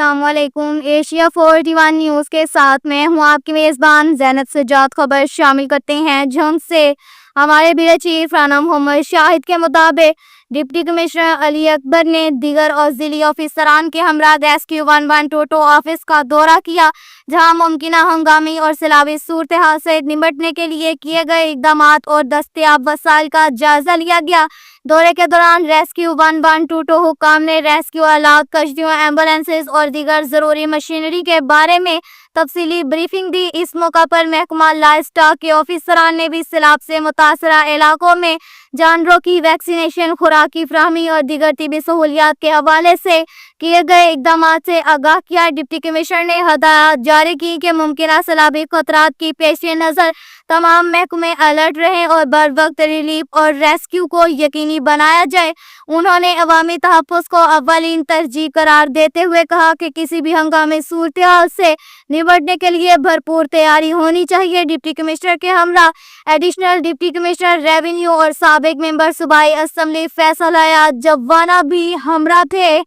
السلام علیکم۔ Asia 41 news کے ساتھ میں ہوں آپ کی میزبان زینب سجاد۔ خبر شامل کرتے ہیں جنگ سے۔ ہمارے بیورو چیف رانا محمد شاہد کے مطابق ڈپٹی کمشنر علی اکبر نے دیگر ضلعی آفیسران کے ہمراہ ریسکیو 112 آفس کا دورہ کیا، جہاں ممکنہ ہنگامی اور سیلابی صورتحال سے نمٹنے کے لیے کیے گئے اقدامات اور دستیاب وسائل کا جائزہ لیا گیا۔ دورے کے دوران ریسکیو 112 حکام نے ریسکیو آلات، کشتیوں، ایمبولینسز اور دیگر ضروری مشینری کے بارے میں تفصیلی بریفنگ دی۔ اس موقع پر محکمہ لائف اسٹاک کے آفیسران نے بھی سیلاب سے متاثرہ علاقوں میں جانوروں کی ویکسینیشن، خوراک کی فراہمی اور دیگر طبی سہولیات کے حوالے سے کیے گئے اقدامات سے آگاہ کیا۔ ڈپٹی کمشنر نے ہدایات جاری کی کہ ممکنہ سیلابی خطرات کی پیش نظر تمام محکمے الرٹ رہیں اور بروقت ریلیف اور ریسکیو کو یقینی بنایا جائے۔ انہوں نے عوامی تحفظ کو اولین ترجیح قرار دیتے ہوئے کہا کہ کسی بھی ہنگامی صورتحال سے نمٹنے کے لیے بھرپور تیاری ہونی چاہیے۔ ڈپٹی کمشنر کے ہمراہ ایڈیشنل ڈپٹی کمشنر ریونیو اور سابق ممبر صوبائی اسمبلی فیصل حیات جوانا بھی ہمراہ تھے۔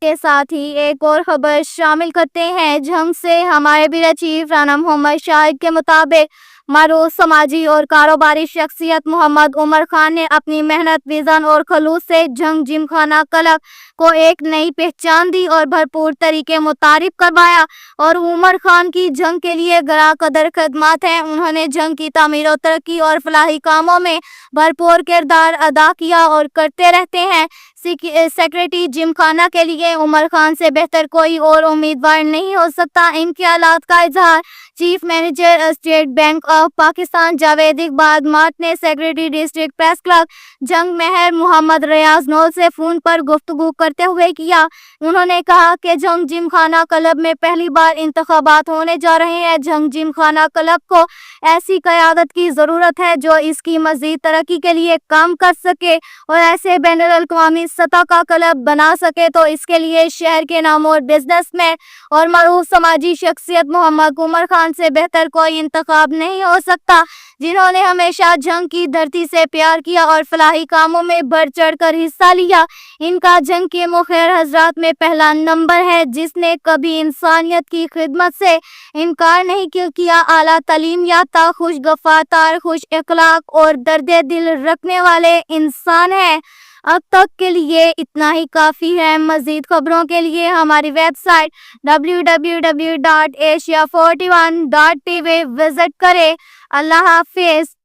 کے ساتھ ہی ایک اور خبر شامل کرتے ہیں جنگ سے۔ ہمارے بیورو چیف رانا محمد شاہد کے مطابق معروف سماجی اور کاروباری شخصیت محمد عمر خان نے اپنی محنت، وژن اور خلوص سے جنگ جم خانہ کلب کو ایک نئی پہچان دی اور بھرپور طریقے متعارف کروایا، اور عمر خان کی جنگ کے لیے گراں قدر خدمات ہیں۔ انہوں نے جنگ کی تعمیر و ترقی اور فلاحی کاموں میں بھرپور کردار ادا کیا اور کرتے رہتے ہیں۔ سیکریٹری جم خانہ کے لیے عمر خان سے بہتر کوئی اور امیدوار نہیں ہو سکتا۔ ان خیالات کا اظہار chief manager state bank of Pakistan Javed Iqbal مارٹ نے secretary district press club Jhang Mehr محمد ریاض نول سے فون پر گفتگو کرتے ہوئے کیا۔ انہوں نے کہا کہ جنگ جم خانہ کلب میں پہلی بار انتخابات ہونے جا رہے ہیں۔ جنگ جم خانہ کلب کو ایسی قیادت کی ضرورت ہے جو اس کی مزید ترقی کے لیے کام کر سکے اور ایسے بین الاقوامی سطح کا کلب بنا سکے، تو اس کے لیے شہر کے نامور بزنس مین اور معروف سماجی شخصیت محمد عمر خان سے بہتر کوئی انتخاب نہیں ہو سکتا، جنہوں نے ہمیشہ جنگ کی دھرتی سے پیار کیا اور فلاحی کاموں میں بڑھ چڑھ کر حصہ لیا۔ ان کا جنگ کے مخیر حضرات میں پہلا نمبر ہے، جس نے کبھی انسانیت کی خدمت سے انکار نہیں کیا۔ اعلیٰ تعلیم یافتہ، خوش گفتار، خوش اخلاق اور درد دل رکھنے والے انسان ہیں۔ اب تک کے لیے اتنا ہی کافی ہے۔ مزید خبروں کے لیے ہماری ویب سائٹ www.asia41.tv وزٹ کریں۔ اللہ حافظ۔